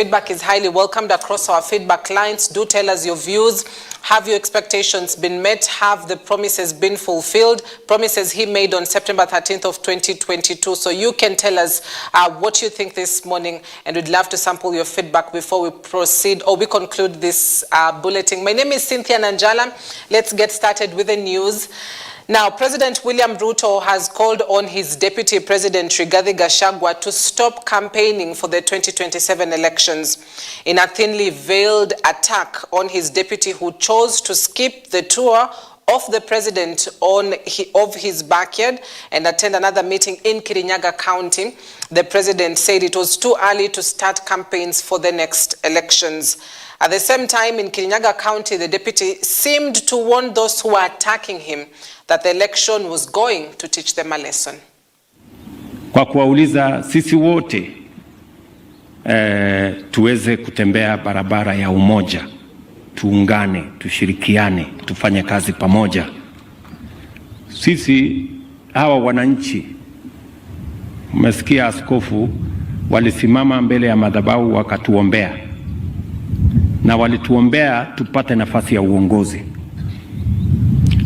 Feedback is highly welcomed across our feedback lines. Do tell us your views. Have your expectations been met? Have the promises been fulfilled? Promises he made on September 13th of 2022. So you can tell us what you think this morning, and we'd love to sample your feedback before we proceed or we conclude this bulletin. My name is Cynthia Nanjala. Let's get started with the news. Now, President William Ruto has called on his Deputy President Rigathi Gachagua to stop campaigning for the 2027 elections in a thinly veiled attack on his deputy, who chose to skip the tour of the president of his backyard and attend another meeting in Kirinyaga County. The president said it was too early to start campaigns for the next elections. At the same time, in Kirinyaga County, the deputy seemed to warn those who were attacking him that the election was going to teach them a lesson. Kwa kuwauliza sisi wote tuweze kutembea barabara ya umoja, tuungane, tushirikiane, tufanye kazi pamoja. Sisi hawa wananchi, mmesikia askofu walisimama mbele ya madhabahu wakatuombea, na walituombea tupate nafasi ya uongozi.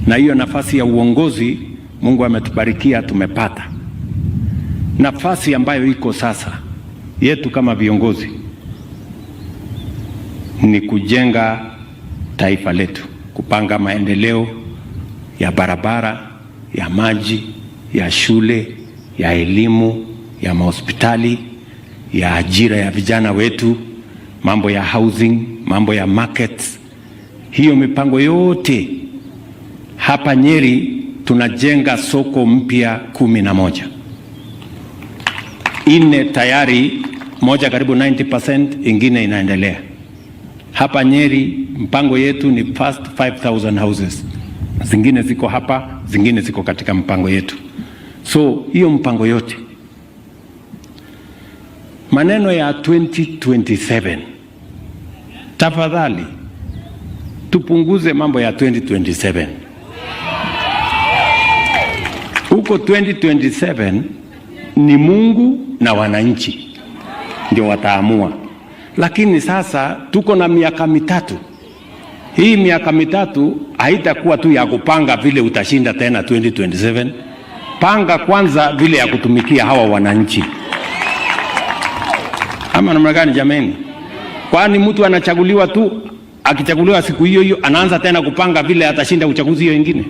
Na hiyo nafasi ya uongozi Mungu ametubarikia, tumepata. Nafasi ambayo iko sasa yetu kama viongozi ni kujenga taifa letu, kupanga maendeleo ya barabara, ya maji, ya shule, ya elimu, ya mahospitali, ya ajira ya vijana wetu, mambo ya housing, mambo ya markets. Hiyo mipango yote hapa Nyeri tunajenga soko mpya 11. Ine tayari, moja karibu 90%, ingine inaendelea. Hapa Nyeri mpango yetu ni first 5,000 houses. Zingine ziko hapa, zingine ziko katika mpango yetu. So hiyo mpango yote. Maneno ya 2027. Tafadhali tupunguze mambo ya 2027. Huko 2027 ni Mungu na wananchi ndio wataamua. Lakini sasa tuko na miaka mitatu. Hii miaka mitatu haitakuwa tu ya kupanga vile utashinda tena 2027. Panga kwanza vile ya kutumikia hawa wananchi. Ama namna gani jameni? Kwani mtu anachaguliwa tu, akichaguliwa siku hiyo hiyo anaanza tena kupanga vile atashinda uchaguzi hiyo ingine?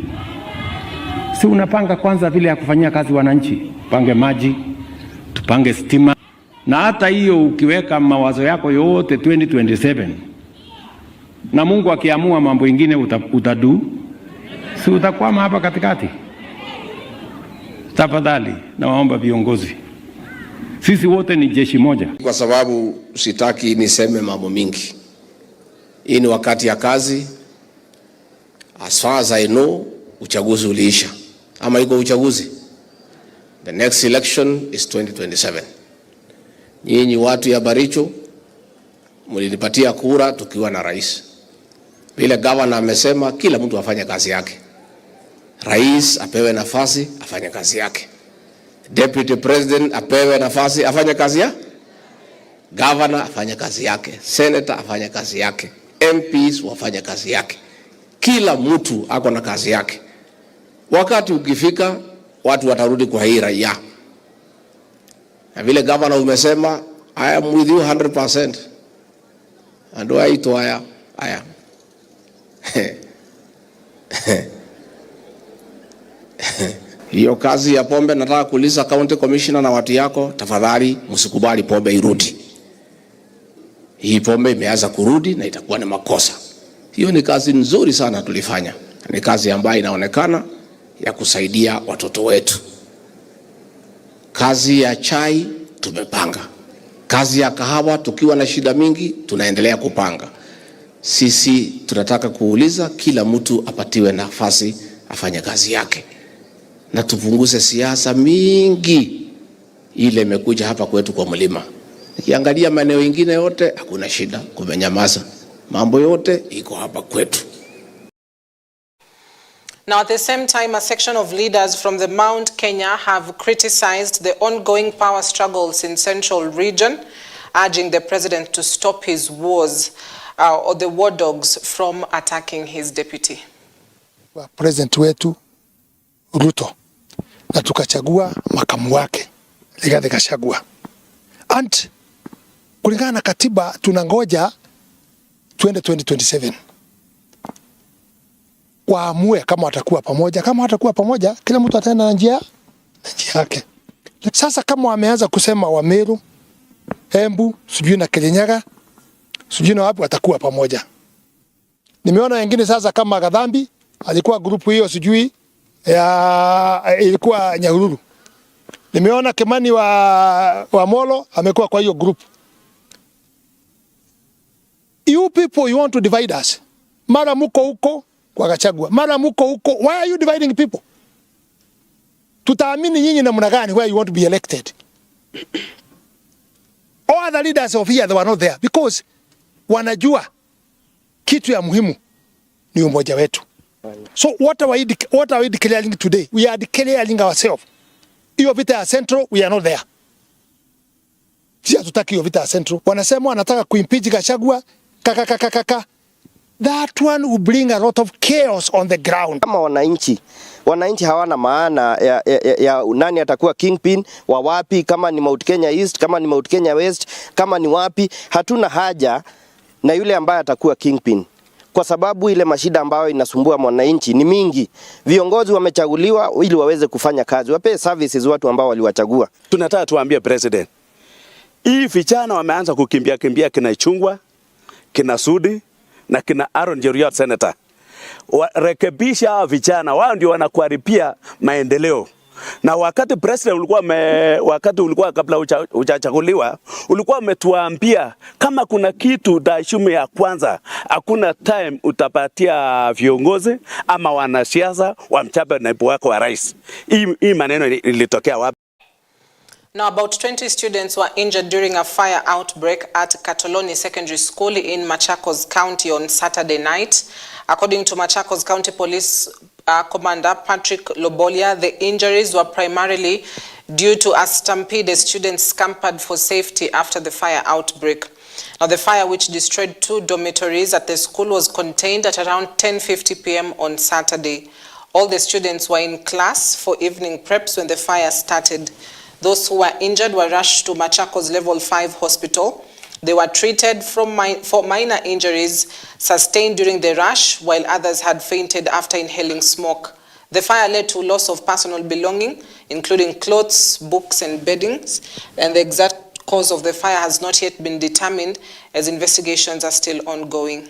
Si unapanga kwanza vile ya kufanyia kazi wananchi. Pange maji, tupange stima. Na hata hiyo ukiweka mawazo yako yote 2027, na Mungu akiamua mambo ingine utadu, si utakwama hapa katikati? Tafadhali nawaomba viongozi, sisi wote ni jeshi moja. Kwa sababu sitaki niseme mambo mingi. Hii ni wakati ya kazi. As far as I know, uchaguzi uliisha. Ama iko uchaguzi? The next election is 2027. Nyinyi watu ya Baricho mlinipatia kura tukiwa na rais. Vile governor amesema kila mtu afanye kazi yake. Rais apewe nafasi afanye kazi yake. Deputy President apewe nafasi afanye kazi yake. Governor afanye kazi yake. Senator afanye kazi yake. MPs wafanye kazi yake. Kila mtu ako na kazi yake. Wakati ukifika watu watarudi kwa hii raia. Na vile governor umesema, I am with you 100%. And I to I am. Hiyo kazi ya pombe, nataka kuuliza county commissioner na watu yako, tafadhali msikubali pombe irudi. Hii pombe imeanza kurudi na itakuwa ni makosa. Hiyo ni kazi nzuri sana tulifanya. Ni kazi ambayo inaonekana ya kusaidia watoto wetu. Kazi ya chai tumepanga. Kazi ya kahawa tukiwa na shida mingi tunaendelea kupanga. Sisi tunataka kuuliza kila mtu apatiwe nafasi afanye kazi yake. Na tupunguze siasa mingi ile imekuja hapa kwetu kwa mlima. Nikiangalia maeneo mengine yote hakuna shida, kumenyamaza. Mambo yote iko hapa kwetu. Now, at the same time, a section of leaders from the Mount Kenya have criticized the ongoing power struggles in Central Region. urging the president to stop his wars or the war dogs from attacking his deputy. President wetu Ruto na tukachagua makamu wake Rigathi Gachagua. And kulingana na katiba tunangoja 2027 waamue kama watakuwa pamoja. Kama watakuwa pamoja, kila mtu ataenda na njia yake. Sasa kama wameanza kusema Wameru, Embu, sijui na Kirinyaga, sijui na wapi watakuwa pamoja. Nimeona wengine sasa kama Gadhambi alikuwa grupu hiyo, sijui ilikuwa Nyahururu. Nimeona Kimani wa Molo amekuwa kwa hiyo group. You people, you want to divide us. Mara muko huko kwa Gachagua, mara muko huko. Why are you dividing people? Tutaamini nyinyi namna gani where you want to be elected? All the leaders of here, they were not there because wanajua kitu ya muhimu ni umoja wetu. So what are we declaring today? We are declaring ourselves. Hiyo vita ya Central, we are not there. Sisi hatutaki hiyo vita ya Central. Wanasema wanataka kuimpeach Gachagua. That one will bring a lot of chaos on the ground. Kama wananchi hawana maana ya nani atakuwa kingpin wa wapi, kama ni Mount Kenya East, kama ni Mount Kenya West, kama ni wapi, hatuna haja na yule ambaye atakuwa kingpin. Kwa sababu ile mashida ambayo inasumbua mwananchi ni mingi. Viongozi wamechaguliwa ili waweze kufanya kazi, wape services watu ambao waliwachagua. Tunataka tuambie president, hii vijana wameanza kukimbia kina Ichung'wah, kina Sudi na kina Aaron Cheruiyot senator. Rekebisha vijana, wao ndio wanakuharibia maendeleo. Na wakati president ulikuwa kabla hujachaguliwa, ulikuwa umetuambia kama kuna kitu daishume ya kwanza, hakuna time utapatia viongozi ama wanasiasa wamchape naibu wako wa rais. Hii maneno ilitokea wapi? Now, about 20 students were injured during a fire outbreak at Katoloni Secondary School in Machakos County on Saturday night. According to Machakos County Police Commander Patrick Lobolia, the injuries were primarily due to a stampede as students scampered for safety after the fire outbreak. Now, the fire, which destroyed 2 dormitories at the school, was contained at around 10:50 p.m. on Saturday. All the students were in class for evening preps when the fire started. Those who were injured were rushed to Machakos Level 5 Hospital. They were treated for minor injuries sustained during the rush, while others had fainted after inhaling smoke. The fire led to loss of personal belonging, including clothes, books, and beddings, and the exact cause of the fire has not yet been determined, as investigations are still ongoing.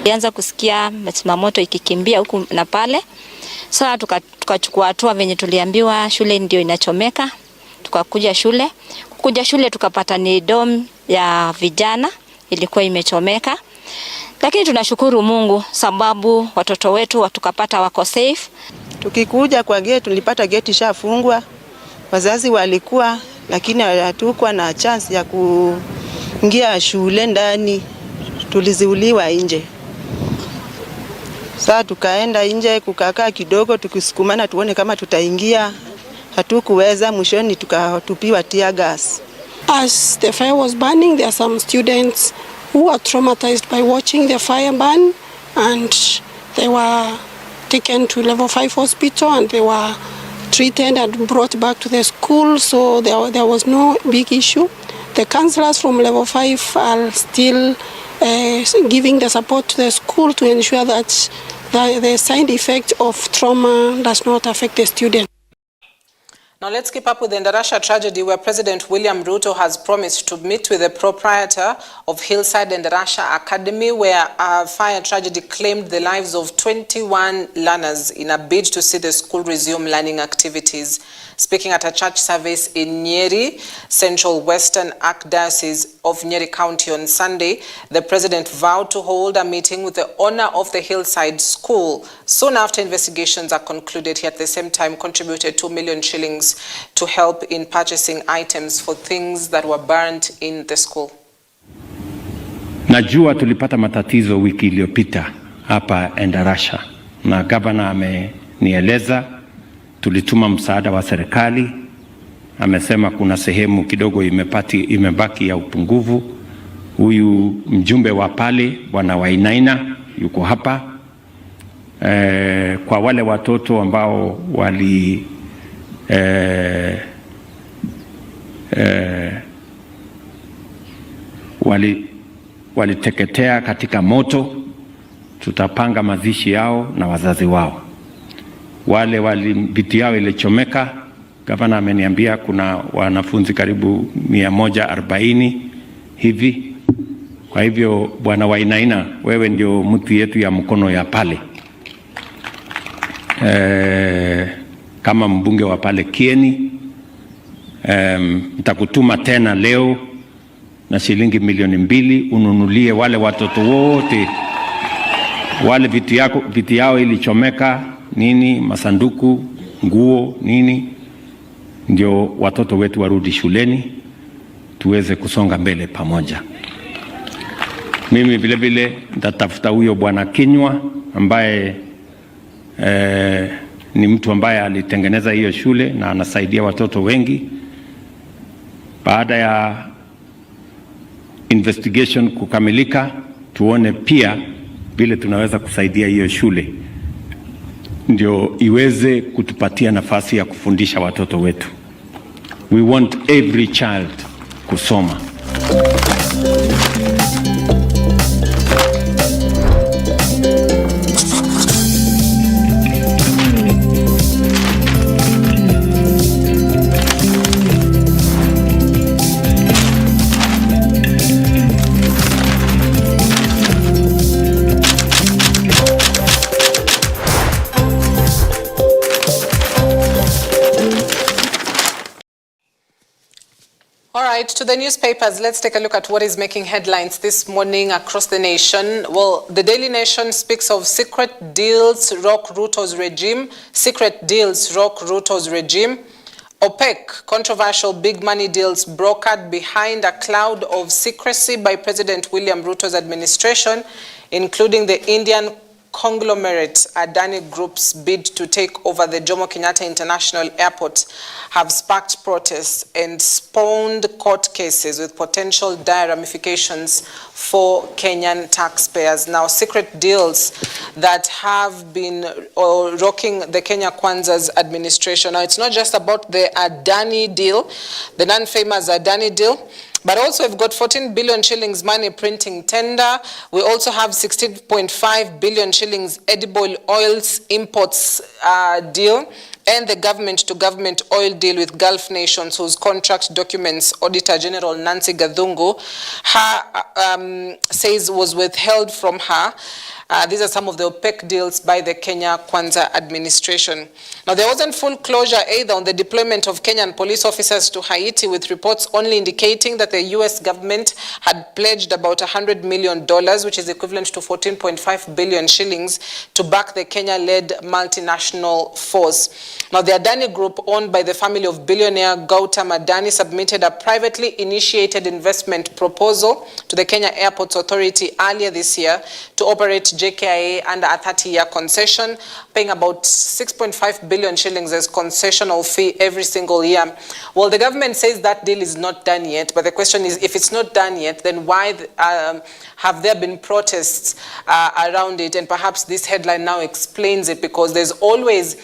Tulianza kusikia zimamoto ikikimbia huku na pale. Sasa tukachukua hatua venye tuliambiwa shule ndio inachomeka. Tukakuja shule. Kukuja shule tukapata ni dom ya vijana ilikuwa imechomeka. Lakini tunashukuru Mungu sababu watoto wetu tukapata wako safe. Tukikuja kwa gate tulipata gate ishafungwa. Wazazi walikuwa lakini hatukuwa na chance ya kuingia shule ndani. Tuliziuliwa nje. Sasa tukaenda nje kukakaa kidogo tukisukumana tuone kama tutaingia, hatukuweza, mwishoni tukatupiwa tear gas. As the fire was burning, there are some students who were traumatized by watching the fire burn, and they were taken to Level 5 hospital and they were treated and brought back to the school, so there was no big issue. The counselors from Level 5 are still giving the support to the school to ensure that the side effect of trauma does not affect the student. Now let's keep up with the Ndarasha tragedy, where President William Ruto has promised to meet with the proprietor of Hillside Ndarasha Academy, where a fire tragedy claimed the lives of 21 learners in a bid to see the school resume learning activities. Speaking at a church service in Nyeri, Central Western Archdiocese of Nyeri County on Sunday, the president vowed to hold a meeting with the owner of the Hillside School soon after investigations are concluded. He at the same time contributed 2 million shillings to help in purchasing items for things that were burnt in the school. Najua tulipata matatizo wiki iliyopita hapa Ndarasha na gavana amenieleza, tulituma msaada wa serikali, amesema kuna sehemu kidogo imebaki ya upungufu. Huyu mjumbe wa pale Bwana Wainaina yuko hapa. Kwa wale watoto ambao waliteketea katika moto, tutapanga mazishi yao na wazazi wao. Wale vitu yao ilichomeka, gavana ameniambia kuna wanafunzi karibu 140 hivi. Kwa hivyo Bwana Wainaina, wewe ndio mtu yetu ya mkono ya pale. Kama mbunge wa pale Kieni, nitakutuma tena leo na shilingi 2,000,000 ununulie wale watoto wote wale vitu yao ilichomeka nini, masanduku, nguo, nini, ndio watoto wetu warudi shuleni tuweze kusonga mbele pamoja. Mimi vile vile nitatafuta huyo Bwana Kinywa ambaye ni mtu ambaye alitengeneza hiyo shule na anasaidia watoto wengi. Baada ya investigation kukamilika, tuone pia vile tunaweza kusaidia hiyo shule ndio iweze kutupatia nafasi ya kufundisha watoto wetu. We want every child kusoma. All right, to the newspapers, let's take a look at what is making headlines this morning across the nation. Well, the Daily Nation speaks of secret deals rock Ruto'S regime. Secret deals rock Ruto'S regime. OPEC, controversial big money deals brokered behind a cloud of secrecy by President William Ruto's administration, including the Indian conglomerate Adani Group's bid to take over the Jomo Kenyatta International Airport, have sparked protests and spawned court cases with potential dire ramifications for Kenyan taxpayers. Now, secret deals that have been rocking the Kenya Kwanza's administration. Now, it's not just about the Adani deal, the non-famous Adani deal, but also we've got 14 billion shillings money printing tender. We also have 16.5 billion shillings edible oils imports deal, and the government-to-government oil deal with Gulf nations whose contract documents Auditor General Nancy Gathungu says was withheld from her. These are some of the OPEC deals by the Kenya Kwanza administration. Now, there wasn't full closure either on the deployment of Kenyan police officers to Haiti, with reports only indicating that the US government had pledged about $100 million, which is equivalent to 14.5 billion shillings, to back the Kenya-led multinational force. Now, the Adani Group, owned by the family of billionaire Gautam Adani, submitted a privately initiated investment proposal to the Kenya Airports Authority earlier this year to operate JKIA under a 30-year concession, paying about 6.5 billion shillings as concessional fee every single year. Well, the government says that deal is not done yet, but the question is, if it's not done yet, then why have there been protests around it? And perhaps this headline now explains it, because there's always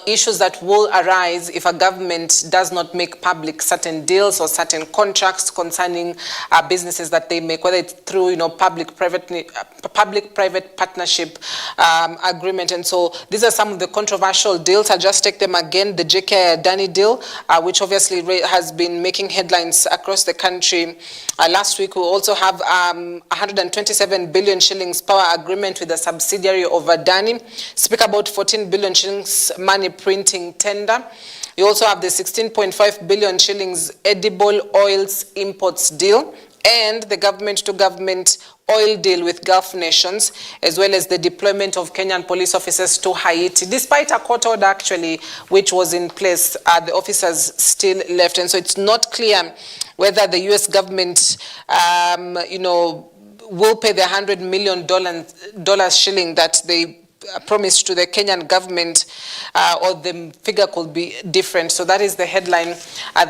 issues that will arise if a government does not make public certain deals or certain contracts concerning businesses that they make, whether it's through, public-private partnership agreement. And so these are some of the controversial deals. I'll just take them again. The JK Adani deal, which obviously has been making headlines across the country. Last week, we also have 127 billion shillings power agreement with a subsidiary of Adani. Speak about 14 billion shillings money printing tender. You also have the 16.5 billion shillings edible oils imports deal and the government-to-government oil deal with Gulf nations, as well as the deployment of Kenyan police officers to Haiti. Despite a court order, actually, which was in place, the officers still left. And so it's not clear whether the U.S. government, will pay the $100 million shilling that they promised to the Kenyan government, or the figure could be different. So that is the headline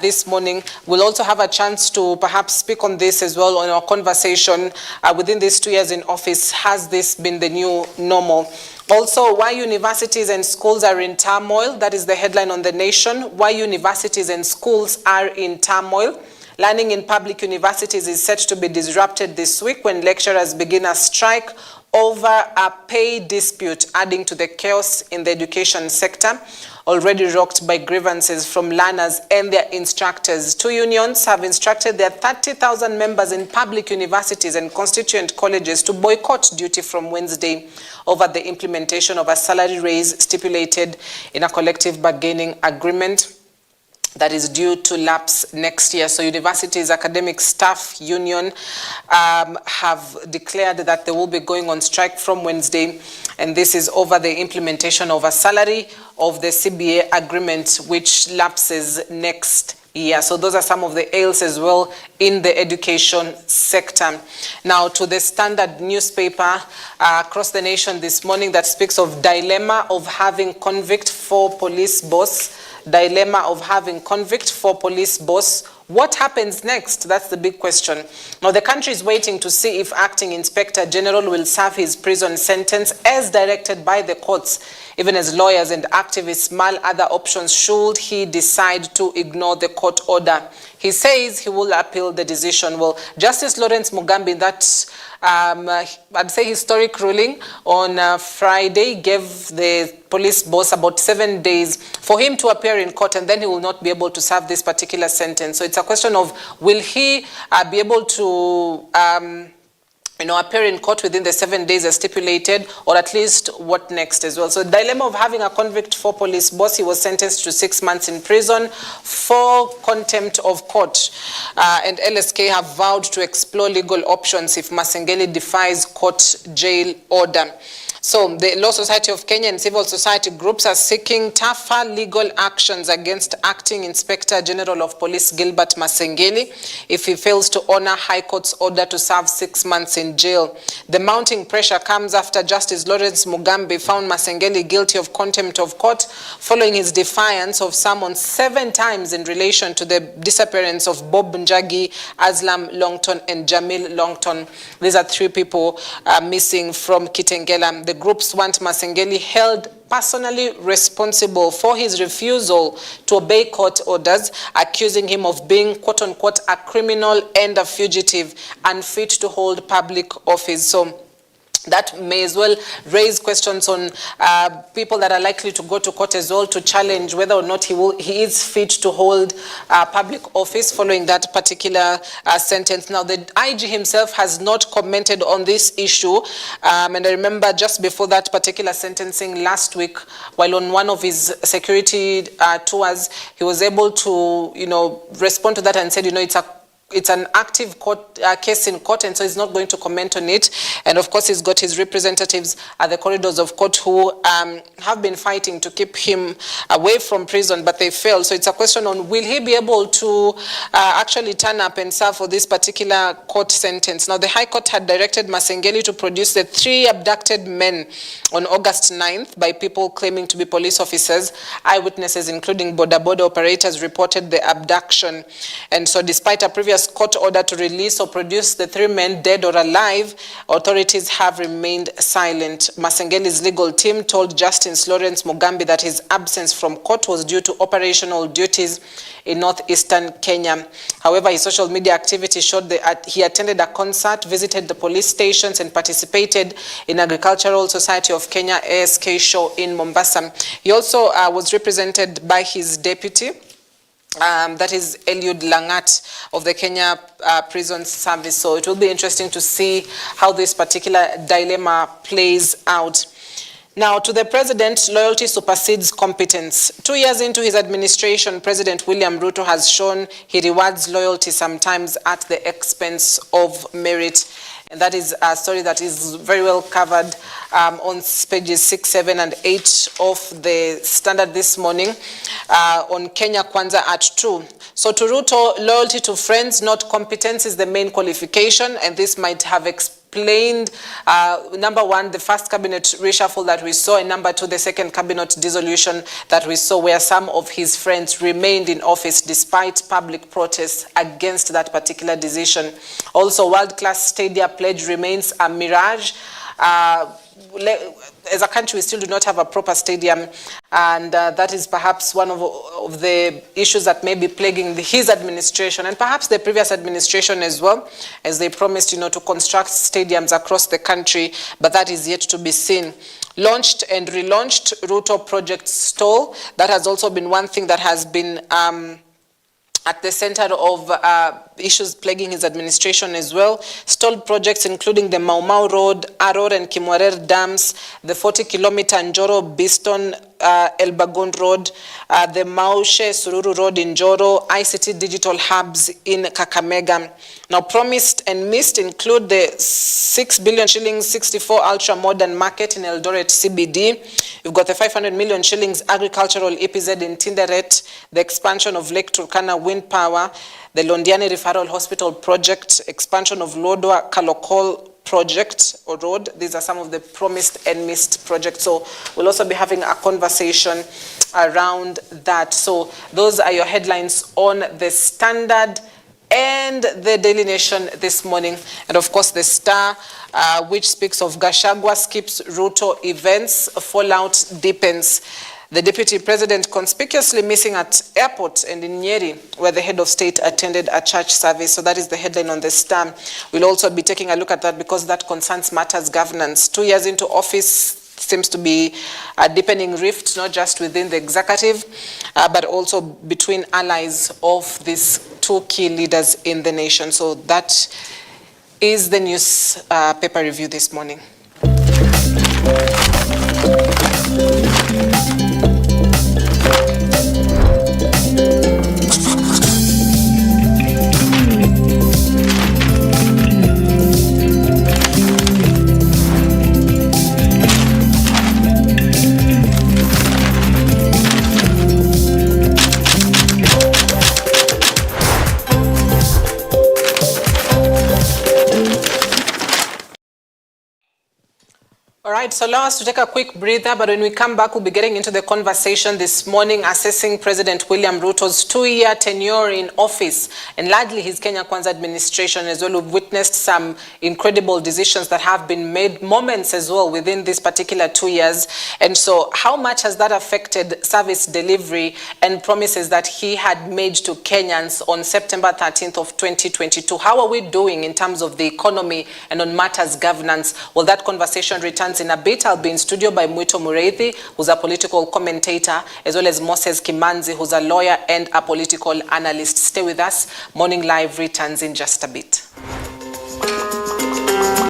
this morning. We'll also have a chance to perhaps speak on this as well on our conversation within these 2 years in office. Has this been the new normal? Also, why universities and schools are in turmoil. That is the headline on The Nation. Why universities and schools are in turmoil. Learning in public universities is set to be disrupted this week when lecturers begin a strike over a pay dispute, adding to the chaos in the education sector, already rocked by grievances from learners and their instructors. Two unions have instructed their 30,000 members in public universities and constituent colleges to boycott duty from Wednesday over the implementation of a salary raise stipulated in a collective bargaining agreement that is due to lapse next year. So universities, academic staff union have declared that they will be going on strike from Wednesday, and this is over the implementation of a salary of the CBA agreement, which lapses next year. So those are some of the ails as well in the education sector. Now to the Standard newspaper across the nation this morning that speaks of dilemma of having convict for police boss. Dilemma of having convict for police boss. What happens next? That's the big question. Now, the country is waiting to see if Acting Inspector General will serve his prison sentence as directed by the courts, even as lawyers and activists mull other options should he decide to ignore the court order. He says he will appeal the decision. Well, Justice Lawrence Mugambi, in that I'd say historic ruling on Friday, gave the police boss about 7 days for him to appear in court, and then he will not be able to serve this particular sentence. So it's a question of, will he be able to appear in court within the 7 days as stipulated, or at least what next as well. So the dilemma of having a convict for police boss. He was sentenced to 6 months in prison for contempt of court. And LSK have vowed to explore legal options if Masengeli defies court jail order. So the Law Society of Kenya and civil society groups are seeking tougher legal actions against Acting Inspector General of Police Gilbert Masengeli if he fails to honor High Court's order to serve 6 months in jail. The mounting pressure comes after Justice Lawrence Mugambi found Masengeli guilty of contempt of court following his defiance of summons 7 times in relation to the disappearance of Bob Njagi, Aslam Longton, and Jamil Longton. These are 3 people missing from Kitengela. The groups want Masengeli held personally responsible for his refusal to obey court orders, accusing him of being, quote-unquote, a criminal and a fugitive, unfit to hold public office. So that may as well raise questions on people that are likely to go to court as well to challenge whether or not he is fit to hold public office following that particular sentence. Now, the IG himself has not commented on this issue, and I remember just before that particular sentencing last week, while on one of his security tours, he was able to, respond to that and said, it's an active court case in court, and so he's not going to comment on it. And of course, he's got his representatives at the corridors of court who have been fighting to keep him away from prison, but they failed. So it's a question on, will he be able to actually turn up and serve for this particular court sentence? Now, the High Court had directed Masengeli to produce the 3 abducted men on August 9th by people claiming to be police officers. Eyewitnesses, including boda operators, reported the abduction. And so despite a previous previous court order to release or produce the 3 men dead or alive, authorities have remained silent. Masengeli's legal team told Justice Lawrence Mugambi that his absence from court was due to operational duties in northeastern Kenya. However, his social media activity showed that he attended a concert, visited the police stations, and participated in Agricultural Society of Kenya ASK show in Mombasa. He also was represented by his deputy, that is Eliud Langat of the Kenya Prison Service. So it will be interesting to see how this particular dilemma plays out. Now, to the president, loyalty supersedes competence. 2 years into his administration, President William Ruto has shown he rewards loyalty sometimes at the expense of merit. And that is a story that is very well covered on pages 6, 7, and 8 of the Standard this morning on Kenya Kwanza at 2. So to Ruto, loyalty to friends, not competence, is the main qualification, and this might have explained, number one, the first cabinet reshuffle that we saw, and number two, the second cabinet dissolution that we saw, where some of his friends remained in office despite public protests against that particular decision. Also, world-class stadia pledge remains a mirage. As a country, we still do not have a proper stadium, and that is perhaps one of the issues that may be plaguing his administration, and perhaps the previous administration as well, as they promised, to construct stadiums across the country, but that is yet to be seen. Launched and relaunched, Ruto project stall. That has also been one thing that has been at the center of issues plaguing his administration as well. Stalled projects including the Mau Mau Road, Aror and Kimwarer Dams, the 40-kilometer Njoro Biston Elbagon Road, the Maushe Sururu Road in Njoro, ICT digital hubs in Kakamega. Now, promised and missed include the 6 billion shillings 64 ultra-modern market in Eldoret CBD. You've got the 500 million shillings agricultural EPZ in Tinderet, the expansion of Lake Turkana wind power, the Londiani Referral Hospital project, expansion of Lodwa Kalokol project or road. These are some of the promised and missed projects. So we'll also be having a conversation around that. So those are your headlines on the Standard and the Daily Nation this morning. And of course, the Star, which speaks of Gachagua skips Ruto events, fallout deepens. The Deputy President conspicuously missing at airport and in Nyeri, where the head of state attended a church service. So that is the headline on the Star. We'll also be taking a look at that because that concerns matters governance. 2 years into office seems to be a deepening rift, not just within the executive, but also between allies of these two key leaders in the nation. So that is the news paper review this morning. All right, so allow us to take a quick breather, but when we come back, we'll be getting into the conversation this morning, assessing President William Ruto's 2-year tenure in office, and largely his Kenya Kwanza administration as well. We've witnessed some incredible decisions that have been made, moments as well within this particular 2 years. And so how much has that affected service delivery and promises that he had made to Kenyans on September 13th of 2022? How are we doing in terms of the economy and on matters governance? Well, that conversation returns in a bit. I'll be in studio by Mwito Mureithi, who's a political commentator, as well as Moses Kimanzi, who's a lawyer and a political analyst. Stay with us. Morning Live returns in just a bit.